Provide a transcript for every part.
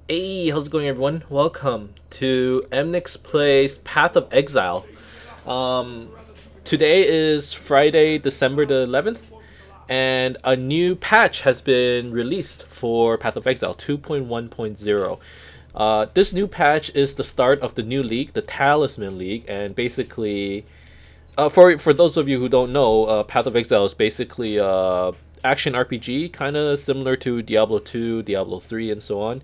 Hey, how's it going, everyone? Welcome to Emnix Plays Path of Exile. Um, Today is Friday, December the 11th, and a new patch has been released for Path of Exile 2.1.0. This new patch is the start of the new league, the Talisman League, and basically, for those of you who don't know, Path of Exile is basically action RPG, kind of similar to Diablo 2, Diablo 3, and so on.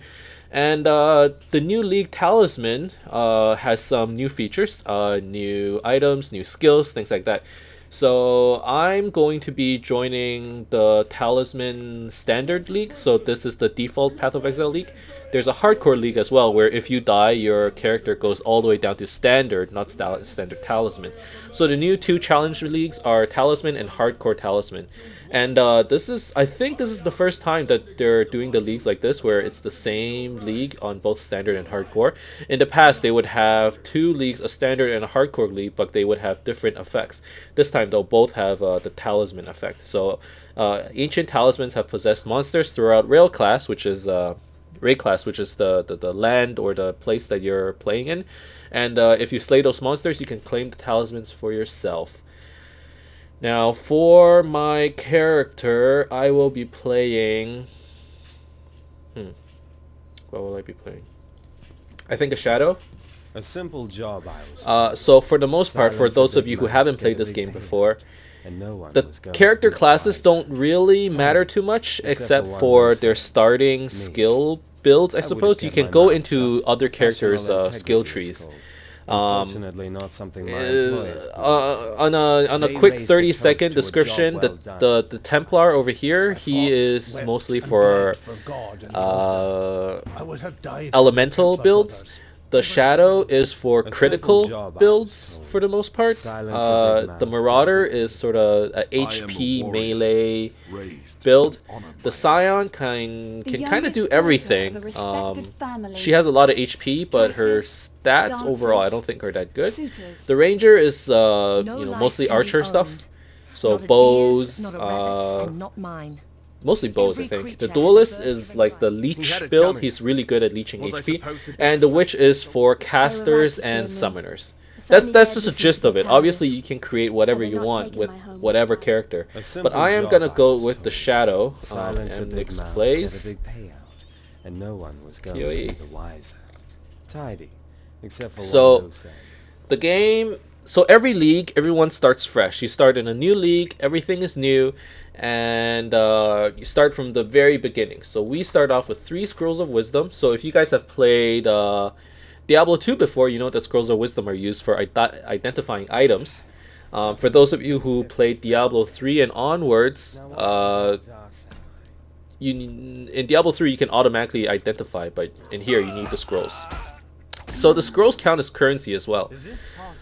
And the new League Talisman has some new features, new items, new skills, things like that. So I'm going to be joining the Talisman Standard League. So this is the default Path of Exile League. There's a Hardcore League as well, where if you die, your character goes all the way down to Standard, not Standard Talisman. So the new two challenge leagues are Talisman and Hardcore Talisman. And I think this is the first time that they're doing the leagues like this, where it's the same league on both standard and hardcore. In the past, they would have two leagues, a standard and a hardcore league, but they would have different effects. This time, they'll both have the talisman effect. So, ancient talismans have possessed monsters throughout Raid class, which is the land or the place that you're playing in. And if you slay those monsters, you can claim the talismans for yourself. Now, for my character, I will be playing... What will I be playing? I think a Shadow. A simple job, I was So for the most part, for those of you who haven't played this game before, the character classes don't really matter too much, except for their starting skill builds, I suppose. You can go into other characters' skill trees. Unfortunately, not something my employers On a quick 30-second description, the Templar over here, he is mostly for elemental builds. The Shadow is for critical builds for the most part. The Marauder is sort of a HP melee build. The Scion can kind of do everything. She has a lot of HP, but her stats overall I don't think are that good. The Ranger is mostly archer stuff. So bows, mostly bows, I think. The Duelist is like the leech build. He's really good at leeching HP. And the Witch is for casters and summoners. That's just a gist of it. Obviously, you can create whatever you want with whatever character. But I am gonna go with the Shadow. And Nick's plays. And no one was going to be the wiser. Tidy, except for so the game. So every league, everyone starts fresh. You start in a new league, everything is new, and you start from the very beginning. So we start off with 3 Scrolls of Wisdom. So if you guys have played Diablo 2 before, you know that Scrolls of Wisdom are used for identifying items. For those of you who played Diablo 3 and onwards, in Diablo 3 you can automatically identify, but in here you need the scrolls. So the scrolls count as currency as well.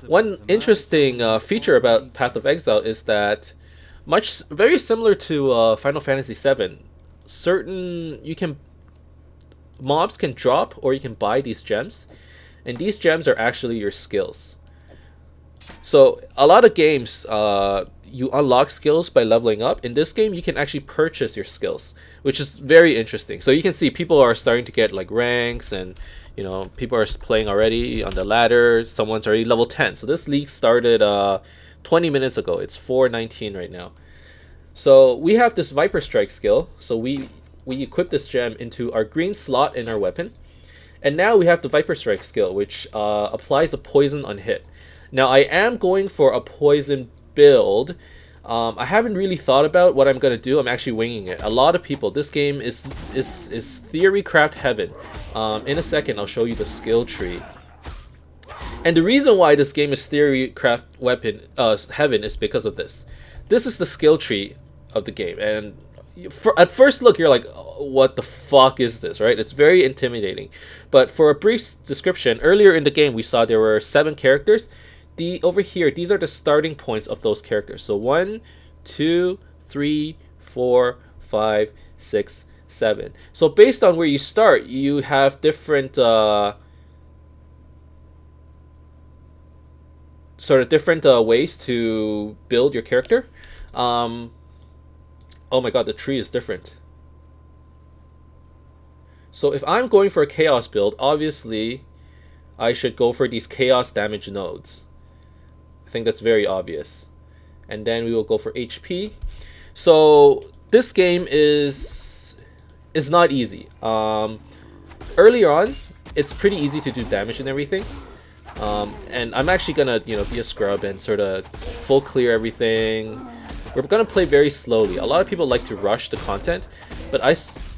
One interesting feature about Path of Exile is that, very similar to Final Fantasy VII, mobs can drop or you can buy these gems, and these gems are actually your skills. So a lot of games, you unlock skills by leveling up. In this game, you can actually purchase your skills, which is very interesting. So you can see people are starting to get like ranks, and people are playing already on the ladder. Someone's already level 10. So this league started 20 minutes ago. It's 4:19 right now. So we have this Viper Strike skill. So we equip this gem into our green slot in our weapon. And now we have the Viper Strike skill, which applies a poison on hit. Now I am going for a poison build. I haven't really thought about what I'm gonna do. I'm actually winging it. A lot of people, this game is theorycraft heaven. In a second, I'll show you the skill tree. And the reason why this game is theorycraft heaven is because of this. This is the skill tree of the game, and at first look, you're like, what the fuck is this, right? It's very intimidating. But for a brief description, earlier in the game, we saw there were 7 characters. Over here, these are the starting points of those characters. So 1, 2, 3, 4, 5, 6, 7. So based on where you start, you have different ways to build your character. Oh my god, the tree is different. So if I'm going for a chaos build, obviously I should go for these chaos damage nodes. I think that's very obvious. And then we will go for HP. So this game is not easy. Earlier on, it's pretty easy to do damage and everything. And I'm actually gonna, you know, be a scrub and sort of full clear everything. We're gonna play very slowly. A lot of people like to rush the content, but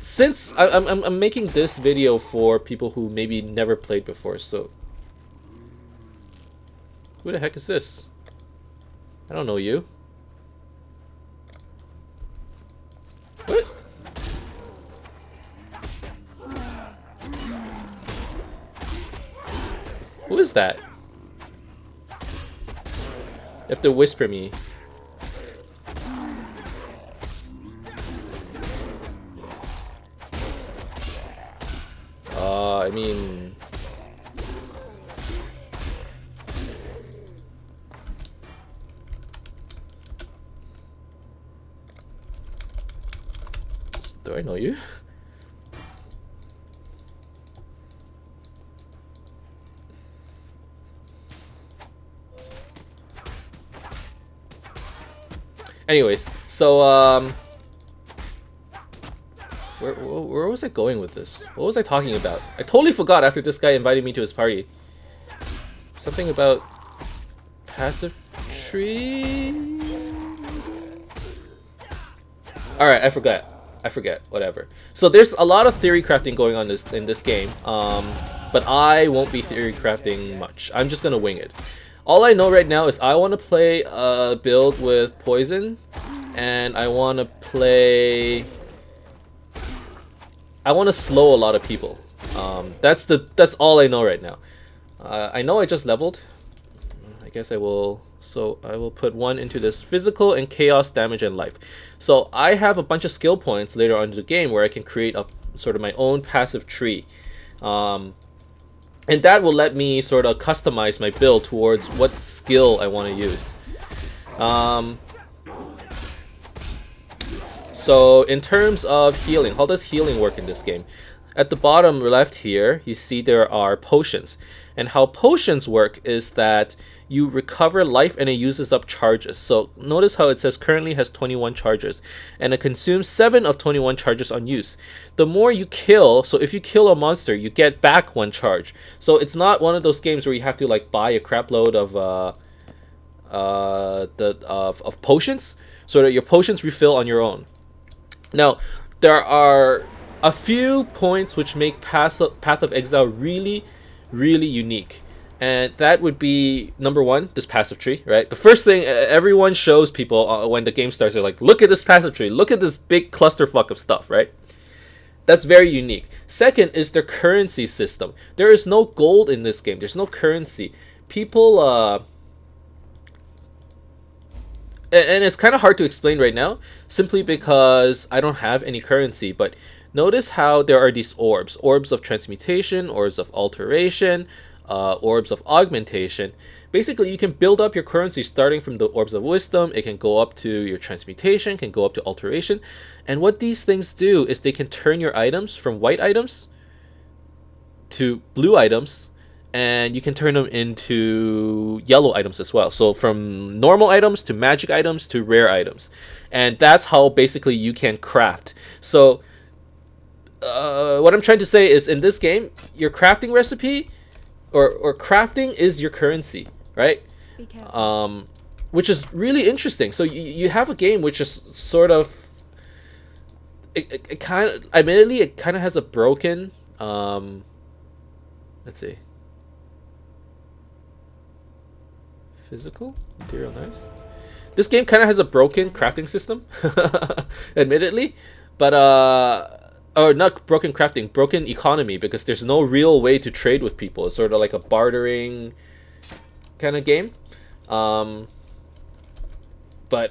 since I'm making this video for people who maybe never played before. So who the heck is this? I don't know you. What? Who is that? You have to whisper me. I mean... Do I know you? Anyways, so where was I going with this? What was I talking about? I totally forgot after this guy invited me to his party. Something about passive tree? Alright, I forget. Whatever. So there's a lot of theory crafting going on in this game. But I won't be theory crafting much. I'm just gonna wing it. All I know right now is I want to play a build with poison, and I want to play... I want to slow a lot of people. That's all I know right now. I know I just leveled. I guess I will... So I will put one into this physical and chaos damage and life. So I have a bunch of skill points later on in the game where I can create a sort of my own passive tree. And that will let me sort of customize my build towards what skill I want to use. So in terms of healing, how does healing work in this game? At the bottom left here, you see there are potions. And how potions work is that you recover life and it uses up charges. So notice how it says currently has 21 charges, and it consumes 7 of 21 charges on use. The more you kill, so if you kill a monster, you get back 1 charge. So it's not one of those games where you have to like buy a crap load of potions, so that your potions refill on your own. Now, there are a few points which make Path of Exile really, really unique. And that would be, number one, this passive tree, right? The first thing everyone shows people when the game starts, they're like, look at this passive tree, look at this big clusterfuck of stuff, right? That's very unique. Second is their currency system. There is no gold in this game. There's no currency. People, and it's kind of hard to explain right now, simply because I don't have any currency, but notice how there are these orbs. Orbs of transmutation, orbs of alteration, orbs of augmentation. Basically, you can build up your currency starting from the orbs of wisdom. It can go up to your transmutation, can go up to alteration. And what these things do is they can turn your items from white items to blue items, and you can turn them into yellow items as well. So from normal items to magic items to rare items. And that's how basically you can craft. So what I'm trying to say is, in this game, your crafting recipe or crafting is your currency, right? Which is really interesting. So you have a game which is sort of, it kind of, admittedly, it kind of has a broken, let's see, physical material knives. This game kind of has a broken crafting system, admittedly, but or not broken crafting, broken economy, because there's no real way to trade with people. It's sort of like a bartering kind of game, but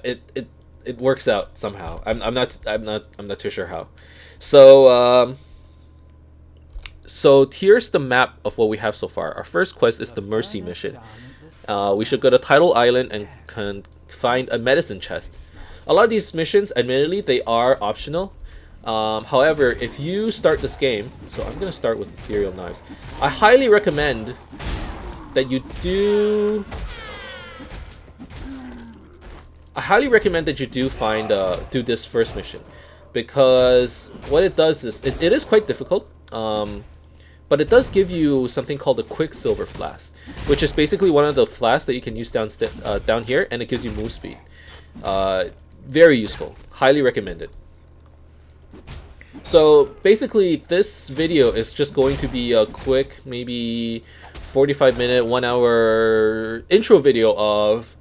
it works out somehow. I'm not too sure how. So so here's the map of what we have so far. Our first quest is the Mercy mission. We should go to Tidal Island and find a medicine chest. A lot of these missions, admittedly, they are optional. However, if you start this game, so I'm gonna start with Ethereal Knives. I highly recommend that you do. I highly recommend that you do do this first mission, because what it does is it is quite difficult. But it does give you something called a Quicksilver Flask, which is basically one of the flasks that you can use down here, and it gives you move speed. Very useful. Highly recommended. So basically, this video is just going to be a quick, maybe 45-minute, 1-hour intro video of,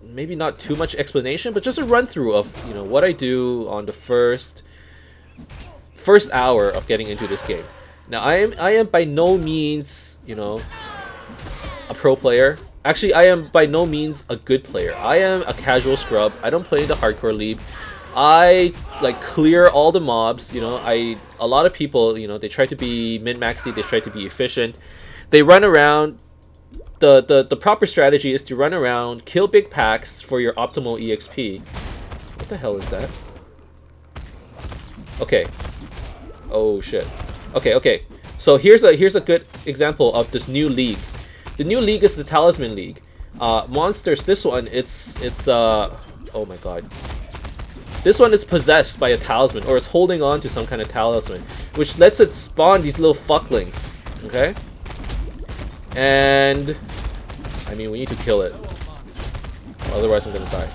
maybe not too much explanation, but just a run through of what I do on the first hour of getting into this game. Now, I am by no means, a pro player. Actually, I am by no means a good player. I am a casual scrub. I don't play the hardcore league. I clear all the mobs. A lot of people, they try to be min-maxy. They try to be efficient. They run around. The proper strategy is to run around, kill big packs for your optimal EXP. What the hell is that? Okay. Oh shit. Okay. So here's a good example of this new league. The new league is the Talisman League. Monsters. This one, it's oh my god. This one is possessed by a talisman, or it's holding on to some kind of talisman, which lets it spawn these little fucklings. Okay. And I mean, we need to kill it, otherwise I'm gonna die.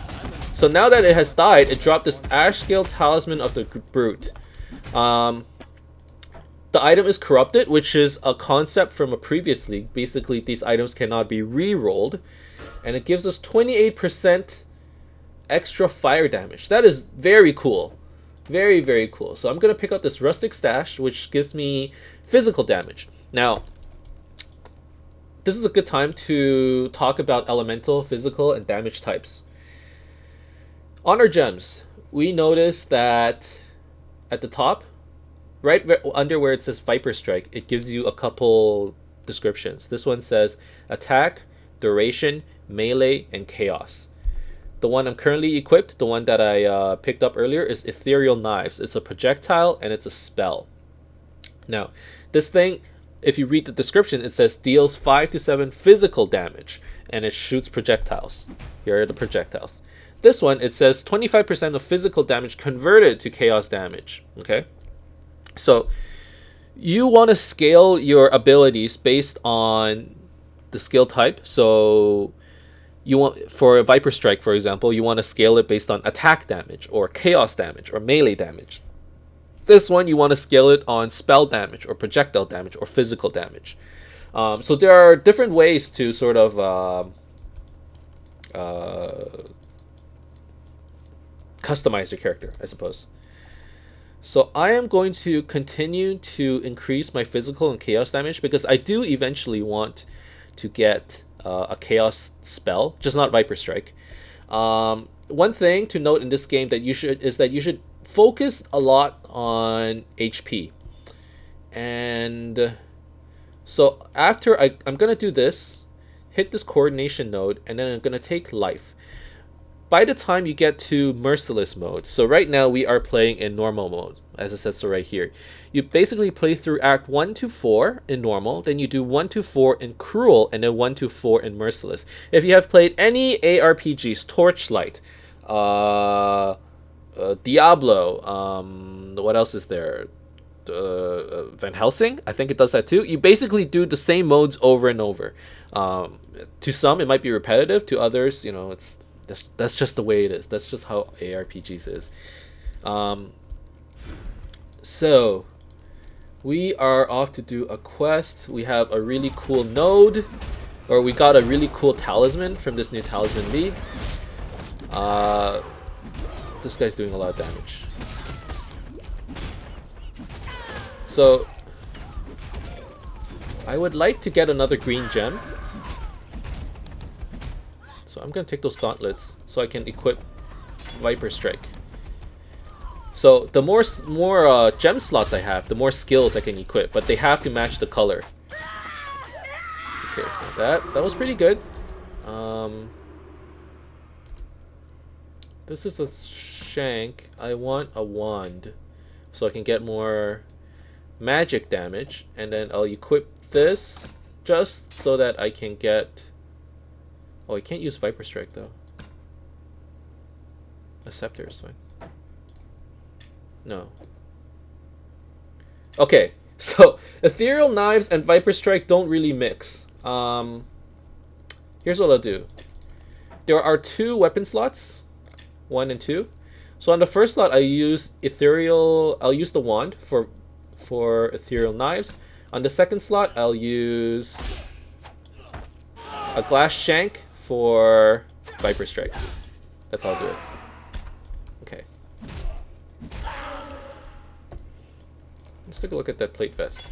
So now that it has died, it dropped this Exile Talisman of the Brute. The item is corrupted, which is a concept from a previous league. Basically, these items cannot be re-rolled, and it gives us 28% extra fire damage. That is very cool. Very, very cool. So I'm going to pick up this Rustic Stash, which gives me physical damage. Now, this is a good time to talk about elemental, physical, and damage types. On our gems, we notice that at the top, right under where it says Viper Strike, it gives you a couple descriptions. This one says attack, duration, melee, and chaos. The one I'm currently equipped, the one that I picked up earlier, is Ethereal Knives. It's a projectile and it's a spell. Now, this thing, if you read the description, it says deals 5 to 7 physical damage and it shoots projectiles. Here are the projectiles. This one, it says 25% of physical damage converted to chaos damage. Okay? So you want to scale your abilities based on the skill type. So you want, for a Viper Strike, for example, you want to scale it based on attack damage or chaos damage or melee damage. This one, you want to scale it on spell damage or projectile damage or physical damage. So there are different ways to sort of customize your character, I suppose. So I am going to continue to increase my physical and chaos damage because I do eventually want to get a chaos spell, just not Viper Strike. One thing to note in this game that you should focus a lot on HP. And so after I'm gonna do this, hit this coordination node, and then I'm gonna take life. By the time you get to merciless mode, so right now we are playing in normal mode, as it says so right here. You basically play through Act 1 to 4 in normal, then you do 1 to 4 in cruel, and then 1 to 4 in merciless. If you have played any ARPGs, Torchlight, Diablo, what else is there? Van Helsing, I think it does that too. You basically do the same modes over and over. To some, it might be repetitive. To others, that's just the way it is. That's just how ARPGs is. So we are off to do a quest. We have a really cool node, or we got a really cool talisman from this new Talisman League. This guy's doing a lot of damage. So I would like to get another green gem. So I'm gonna take those gauntlets so I can equip Viper Strike. So the more gem slots I have, the more skills I can equip, but they have to match the color. Okay, that was pretty good. This is a shank, I want a wand so I can get more magic damage, and then I'll equip this just so that I can get... Oh, I can't use Viper Strike though. A scepter is fine. No. Okay, so Ethereal Knives and Viper Strike don't really mix. Here's what I'll do. There are 2 weapon slots, 1 and 2. So on the first slot, I'll use the wand for Ethereal Knives. On the second slot, I'll use a glass shank for Viper Strike. That's how I'll do it. Okay. Let's take a look at that plate vest.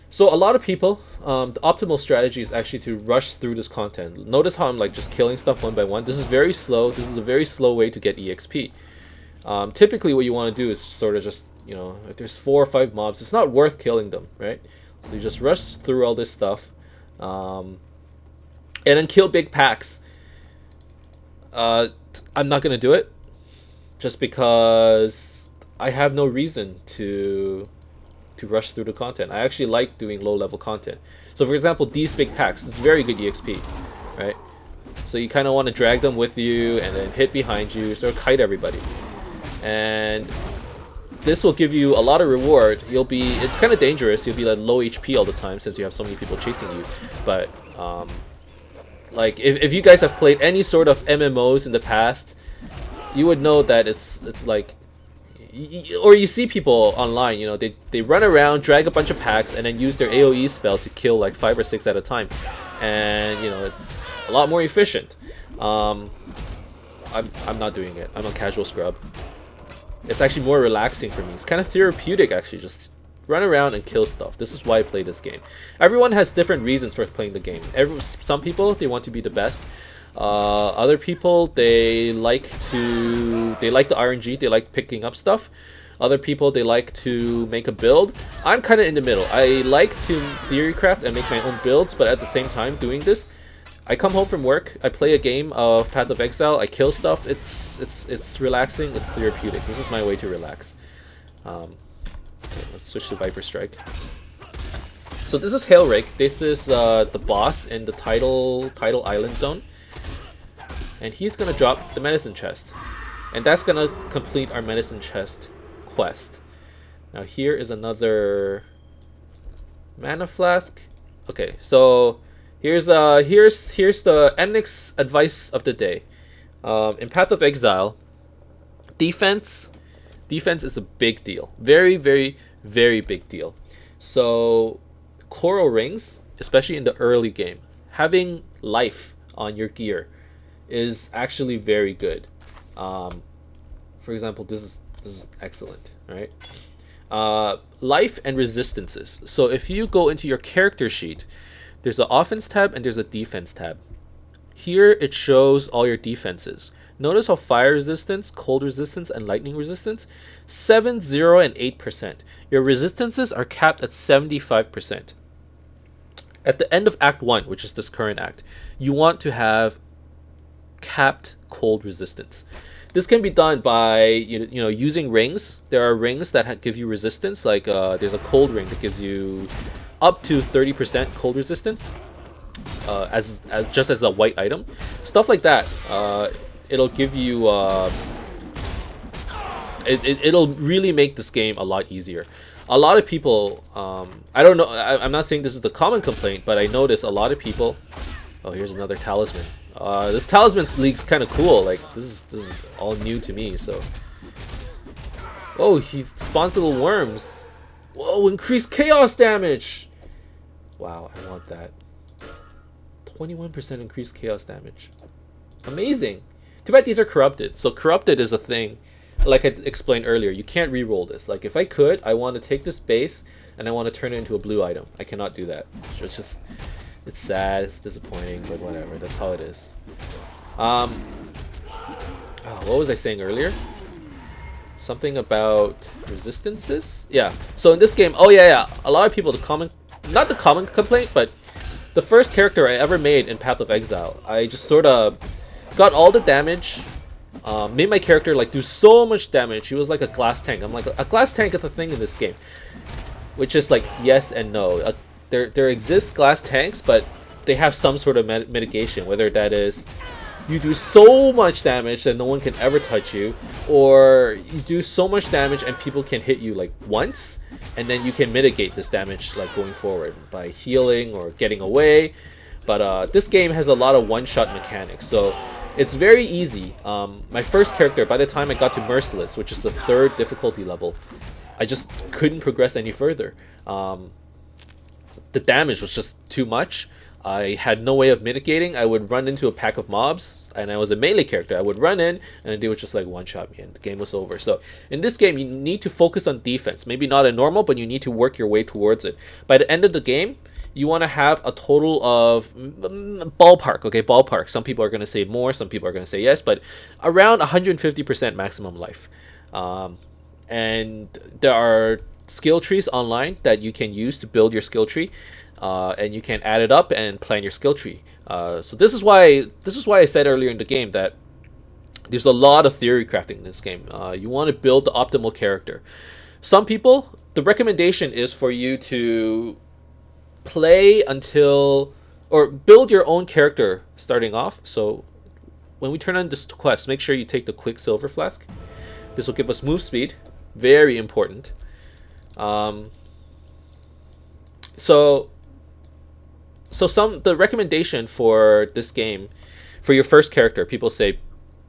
So a lot of people, the optimal strategy is actually to rush through this content. Notice how I'm like just killing stuff one by one. This is very slow. This is a very slow way to get EXP. Typically what you want to do is sort of just, you know, if there's 4 or 5 mobs, it's not worth killing them, right? So you just rush through all this stuff. And then kill big packs. I'm not going to do it. Just because I have no reason to rush through the content. I actually like doing low level content. So for example, these big packs, it's very good EXP, right? So you kind of want to drag them with you and then hit behind you, sort of kite everybody. And this will give you a lot of reward. It's kind of dangerous. You'll be like low HP all the time since you have so many people chasing you. But like if you guys have played any sort of MMOs in the past, you would know that it's like, or you see people online, you know, they run around, drag a bunch of packs, and then use their AoE spell to kill like 5 or 6 at a time, and you know, it's a lot more efficient. I'm not doing it. I'm a casual scrub. It's actually more relaxing for me. It's kind of therapeutic actually, just run around and kill stuff. This is why I play this game. Everyone has different reasons for playing the game. Some people, they want to be the best. Other people, they like the RNG, they like picking up stuff. Other people, they like to make a build. I'm kind of in the middle. I like to theorycraft and make my own builds, but at the same time doing this, I come home from work, I play a game of Path of Exile, I kill stuff. It's relaxing, it's therapeutic. This is my way to relax. Okay, let's switch to Viper Strike. So this is Hail Rake. This is the boss in the Tidal Island Zone. And he's gonna drop the medicine chest, and that's gonna complete our medicine chest quest. Now here is another mana flask. Okay, so here's the Emnix advice of the day. In Path of Exile, defense is a big deal, very big deal. So coral rings, especially in the early game, having life on your gear is actually very good. For example, this is excellent, right? Life and resistances. So if you go into your character sheet, there's an offense tab and there's a defense tab. Here it shows all your defenses. Notice how fire resistance, cold resistance, and lightning resistance, 7, 0, and 8%. Your resistances are capped at 75%. At the end of Act 1, which is this current act, you want to have capped cold resistance. This can be done by you know using rings. There are rings that give you resistance, like there's a cold ring that gives you up to 30% cold resistance as just as a white item. Stuff like that. It'll give you it'll really make this game a lot easier. A lot of people, I don't know, I'm not saying this is the common complaint, but I notice a lot of people. Oh, here's another talisman. This talisman league's kind of cool. Like this is all new to me. So, oh, he spawns little worms. Whoa, increased chaos damage. Wow, I want that. 21% increased chaos damage. Amazing. Too bad these are corrupted. So corrupted is a thing. Like I explained earlier, you can't re-roll this. Like if I could, I want to take this base and I want to turn it into a blue item. I cannot do that. It's sad, it's disappointing, but whatever. That's how it is. Oh, what was I saying earlier? Something about resistances? Yeah. So in this game, oh yeah. A lot of people, not the common complaint, but the first character I ever made in Path of Exile, I just sort of got all the damage, made my character like do so much damage. He was like a glass tank. I'm like, a glass tank is a thing in this game, which is like yes and no. There exist glass tanks, but they have some sort of mitigation, whether that is you do so much damage that no one can ever touch you, or you do so much damage and people can hit you like once, and then you can mitigate this damage like going forward by healing or getting away. But this game has a lot of one-shot mechanics, so it's very easy. My first character, by the time I got to Merciless, which is the 3rd difficulty level, I just couldn't progress any further. The damage was just too much. I had no way of mitigating. I would run into a pack of mobs, and I was a melee character. I would run in, and they would just like one-shot me, and the game was over. So in this game, you need to focus on defense. Maybe not in normal, but you need to work your way towards it. By the end of the game, you want to have a total of ballpark. Okay, ballpark. Some people are going to say more, some people are going to say yes, but around 150% maximum life. And there are skill trees online that you can use to build your skill tree. And you can add it up and plan your skill tree. So this is why I said earlier in the game that there's a lot of theory crafting in this game. You want to build the optimal character. Some people, the recommendation is for you to play until, or build your own character starting off. So when we turn on this quest, make sure you take the Quicksilver Flask. This will give us move speed, very important. So the recommendation for this game, for your first character, people say,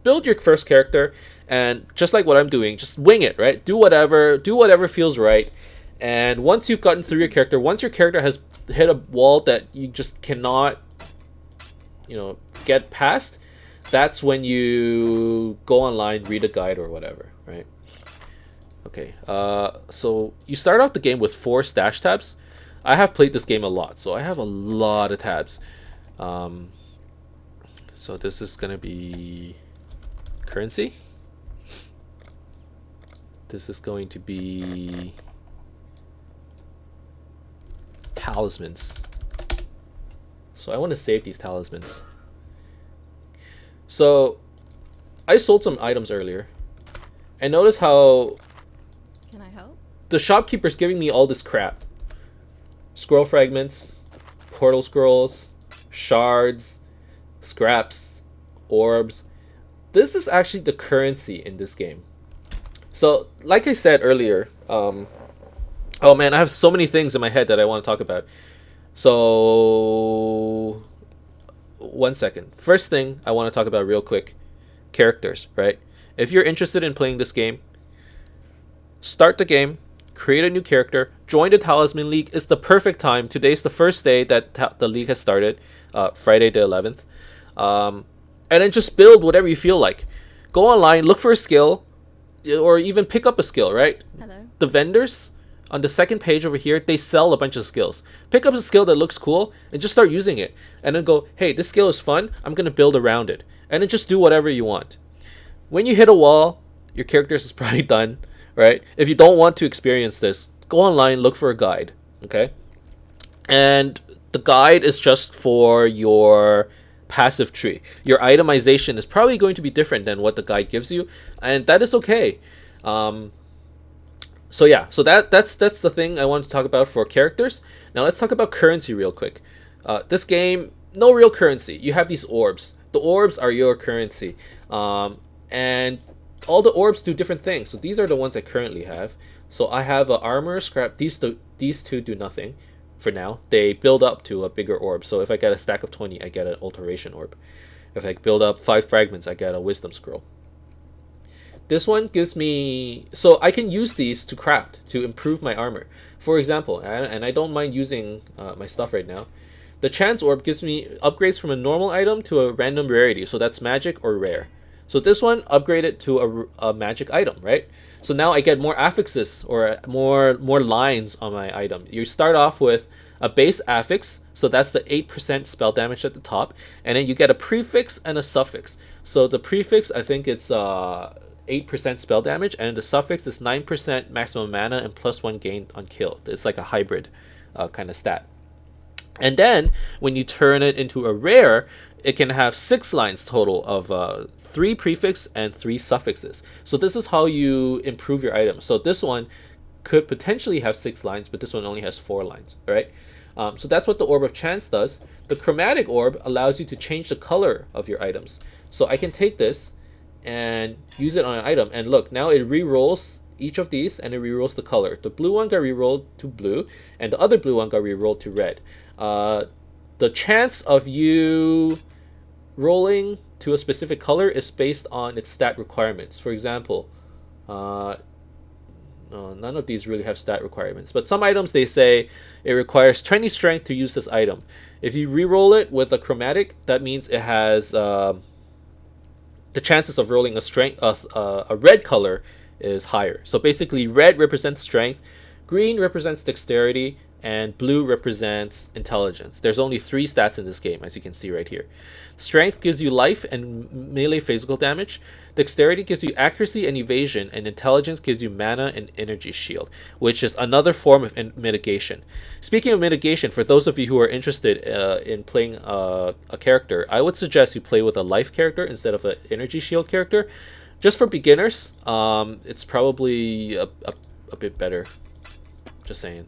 build your first character, and just like what I'm doing, just wing it, right? Do whatever feels right. And once you've gotten through your character, once your character has hit a wall that you just cannot, get past, that's when you go online, read a guide or whatever, right? Okay, so you start off the game with 4 stash tabs. I have played this game a lot, so I have a lot of tabs. So this is gonna be currency. This is going to be talismans. So I want to save these talismans. So I sold some items earlier, and notice how Can I help? the shopkeeper's giving me all this crap. Scroll fragments, portal scrolls, shards, scraps, orbs. This is actually the currency in this game. So, like I said earlier, oh man, I have so many things in my head that I want to talk about. So, 1 second. First thing I want to talk about real quick, characters, right? If you're interested in playing this game, start the game, create a new character, join the Talisman League. It's the perfect time. Today's the first day that the league has started, Friday the 11th. And then just build whatever you feel like. Go online, look for a skill, or even pick up a skill, right? Hello. The vendors on the second page over here, they sell a bunch of skills. Pick up a skill that looks cool and just start using it. And then go, hey, this skill is fun. I'm going to build around it. And then just do whatever you want. When you hit a wall, your character is probably done, right? If you don't want to experience this, go online, look for a guide, okay? And the guide is just for your passive tree. Your itemization is probably going to be different than what the guide gives you, and that is okay. So yeah, so that's the thing I want to talk about for characters. Now let's talk about currency real quick. This game, no real currency. You have these orbs. The orbs are your currency, and all the orbs do different things. So these are the ones I currently have. So I have a armor, scrap. These two do nothing for now. They build up to a bigger orb. So if I get a stack of 20, I get an alteration orb. If I build up 5 fragments, I get a wisdom scroll. This one gives me, so I can use these to craft, to improve my armor. For example, and I don't mind using my stuff right now, the chance orb gives me upgrades from a normal item to a random rarity. So that's magic or rare. So this one upgraded to a magic item, right? So now I get more affixes, or more lines on my item. You start off with a base affix, so that's the 8% spell damage at the top, and then you get a prefix and a suffix. So the prefix, I think it's 8% spell damage, and the suffix is 9% maximum mana and +1 gain on kill. It's like a hybrid kind of stat. And then when you turn it into a rare, it can have 6 lines total of 3 prefix and 3 suffixes. So this is how you improve your item. So this one could potentially have 6 lines, but this one only has 4 lines, right? So that's what the Orb of Chance does. The Chromatic Orb allows you to change the color of your items. So I can take this and use it on an item, and look, now it re-rolls each of these and it re-rolls the color. The blue one got re-rolled to blue, and the other blue one got re-rolled to red. The chance of you rolling to a specific color is based on its stat requirements. For example, none of these really have stat requirements, but some items, they say it requires 20 strength to use this item. If you re-roll it with a chromatic, that means it has the chances of rolling a red color is higher. So basically, red represents strength, green represents dexterity, and blue represents intelligence. There's only 3 stats in this game, as you can see right here. Strength gives you life and melee physical damage. Dexterity gives you accuracy and evasion, and intelligence gives you mana and energy shield, which is another form of mitigation. Speaking of mitigation, for those of you who are interested in playing a character, I would suggest you play with a life character instead of an energy shield character. Just for beginners, it's probably a bit better. Just saying.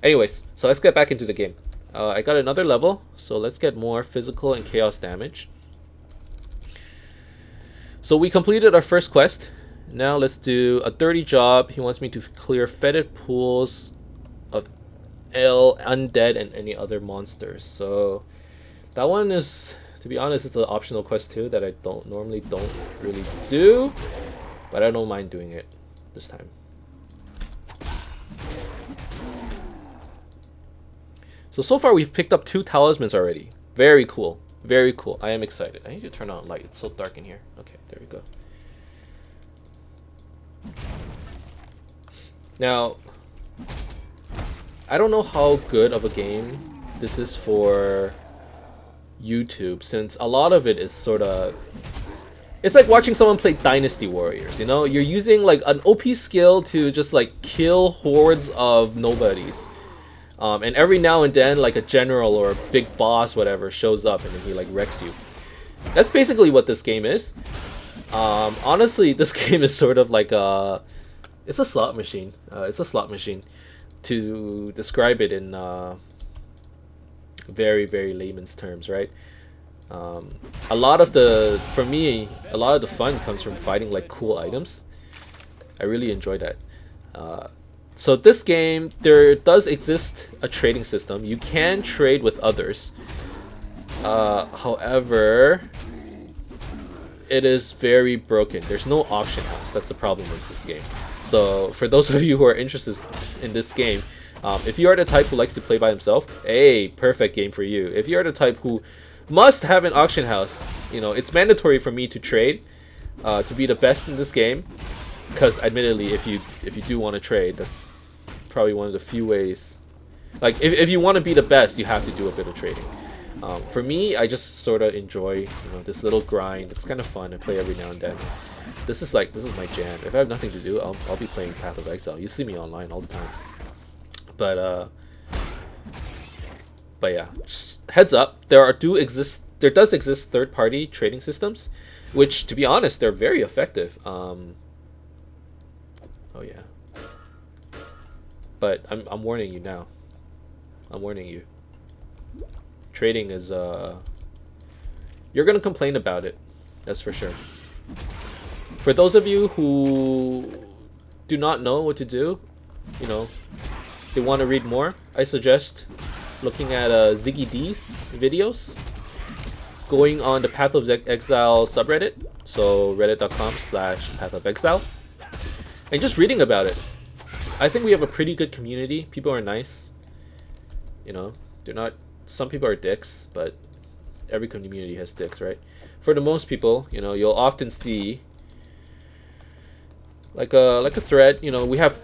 Anyways, so let's get back into the game. I got another level, so let's get more physical and chaos damage. So we completed our first quest. Now let's do a dirty job. He wants me to clear fetid pools of undead and any other monsters. So that one is, to be honest, it's an optional quest too that I don't really do, but I don't mind doing it this time. So far we've picked up 2 talismans already. Very cool. Very cool. I am excited. I need to turn on light. It's so dark in here. Okay, there we go. Now, I don't know how good of a game this is for YouTube, since a lot of it is sort of... It's like watching someone play Dynasty Warriors, you know? You're using like an OP skill to just like kill hordes of nobodies. And every now and then, like a general or a big boss, whatever, shows up and then he like wrecks you. That's basically what this game is. Honestly, this game is sort of like it's a slot machine. It's a slot machine, to describe it in very, very layman's terms, right? For me, a lot of the fun comes from fighting like cool items. I really enjoy that. So this game, there does exist a trading system. You can trade with others. However, it is very broken. There's no auction house. That's the problem with this game. So for those of you who are interested in this game, if you are the type who likes to play by himself, hey, perfect game for you. If you are the type who must have an auction house, you know, it's mandatory for me to trade to be the best in this game. Because admittedly, if you do want to trade, that's probably one of the few ways. Like if you want to be the best, you have to do a bit of trading. For me, I just sort of enjoy, you know, this little grind. It's kind of fun. I play every now and then. This is my jam. If I have nothing to do, I'll be playing Path of Exile. You see me online all the time. But yeah, just heads up. There does exist third-party trading systems, which, to be honest, they're very effective. Oh yeah. But I'm warning you now. I'm warning you. Trading is you're gonna complain about it. That's for sure. For those of you who do not know what to do, you know, they want to read more, I suggest looking at Ziggy D's videos, going on the Path of Exile subreddit, so reddit.com/pathofexile, and just reading about it. I think we have a pretty good community. People are nice. You know, they're not... Some people are dicks, but every community has dicks, right? For the most people, you know, you'll often see like a thread. You know, we have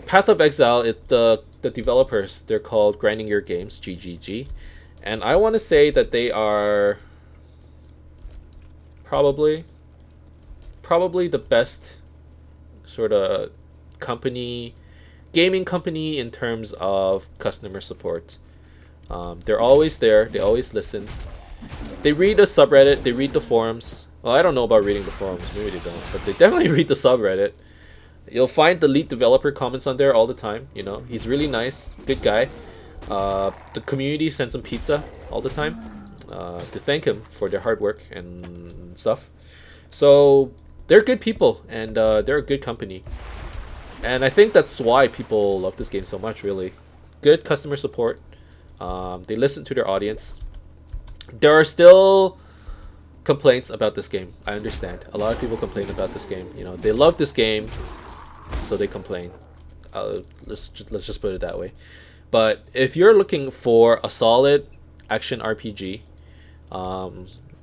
Path of Exile. The developers, they're called Grinding Your Games, GGG, and I want to say that they are probably the best sort of gaming company in terms of customer support. They're always there. They always listen. They read the subreddit. They read the forums. Well, I don't know about reading the forums. Maybe they don't. But they definitely read the subreddit. You'll find the lead developer comments on there all the time. You know, he's really nice. Good guy. The community sends him pizza all the time to thank him for their hard work and stuff. So they're good people, and they're a good company. And I think that's why people love this game so much, really. Good customer support. They listen to their audience. There are still complaints about this game. I understand. A lot of people complain about this game. You know, they love this game, so they complain. Let's just put it that way. But if you're looking for a solid action RPG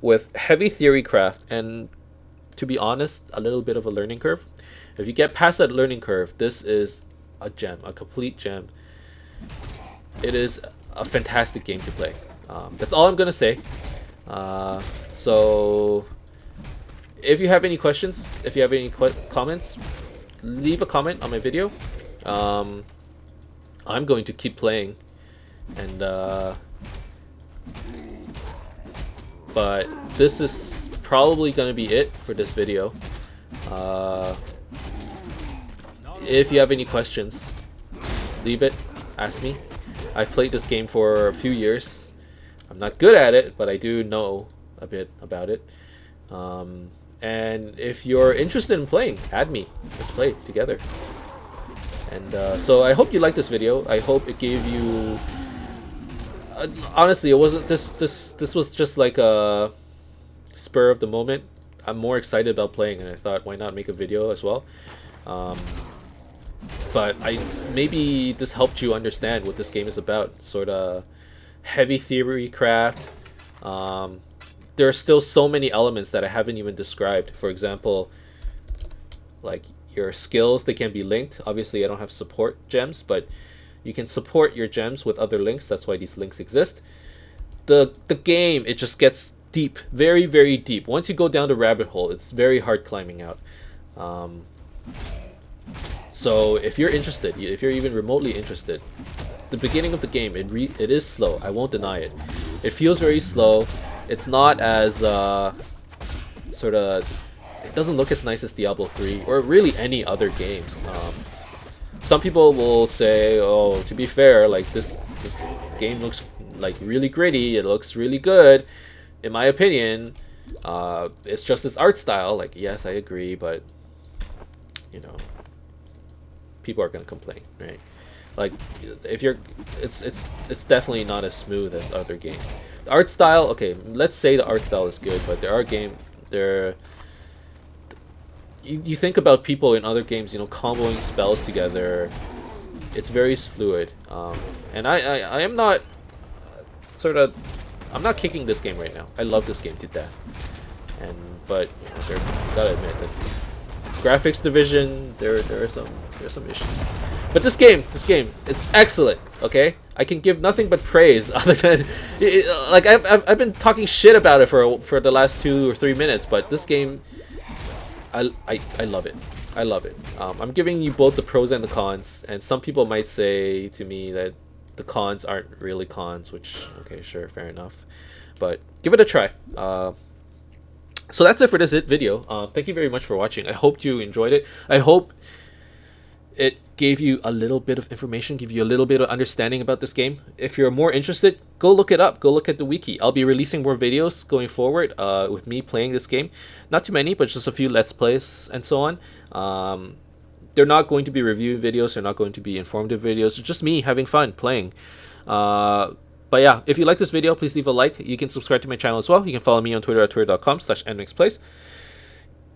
with heavy theory craft and, to be honest, a little bit of a learning curve, if you get past that learning curve, this is a gem, a complete gem. It is a fantastic game to play. That's all I'm gonna say. So if you have any questions, if you have any comments, leave a comment on my video. I'm going to keep playing, and but this is probably gonna be it for this video. If you have any questions, leave it, ask me. I've played this game for a few years. I'm not good at it, but I do know a bit about it. And if you're interested in playing, add me. Let's play together. And so I hope you liked this video. I hope it gave you... honestly, it wasn't... This was just like a spur of the moment. I'm more excited about playing, and I thought, why not make a video as well? But maybe this helped you understand what this game is about. Sort of heavy theory craft. There are still so many elements that I haven't even described. For example, like your skills, they can be linked. Obviously, I don't have support gems, but you can support your gems with other links. That's why these links exist. The game, it just gets deep, very, very deep. Once you go down the rabbit hole, it's very hard climbing out. So if you're interested, if you're even remotely interested, the beginning of the game, it is slow. I won't deny it. It feels very slow. It's not as sort of... It doesn't look as nice as Diablo 3 or really any other games. Some people will say, oh, to be fair, like this game looks like really gritty. It looks really good. In my opinion, it's just this art style. Like, yes, I agree, but you know, people are gonna complain, right? Like, if you're, it's definitely not as smooth as other games. The art style, okay, let's say the art style is good, but there are you think about people in other games, you know, comboing spells together. It's very fluid, and I am not I'm not kicking this game right now. I love this game to death, but you know, gotta admit that graphics division, there are some issues. But this game, it's excellent. Okay, I can give nothing but praise. Other than, like, I've been talking shit about it for the last 2 or 3 minutes, but this game, I love it. I love it. I'm giving you both the pros and the cons, and some people might say to me that the cons aren't really cons, which, okay, sure, fair enough, but give it a try. So that's it for this video. Thank you very much for watching. I hope you enjoyed it. I hope it gave you a little bit of information, give you a little bit of understanding about this game. If you're more interested, go look it up. Go look at the wiki. I'll be releasing more videos going forward with me playing this game. Not too many, but just a few Let's Plays and so on. They're not going to be review videos. They're not going to be informative videos. It's just me having fun playing. But yeah, if you like this video, please leave a like. You can subscribe to my channel as well. You can follow me on Twitter at twitter.com/nmixplays.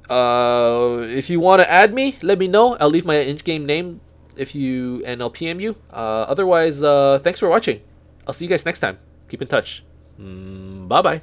If you want to add me, let me know. I'll leave my in-game name and I'll PM you. Otherwise, thanks for watching. I'll see you guys next time. Keep in touch. Bye bye.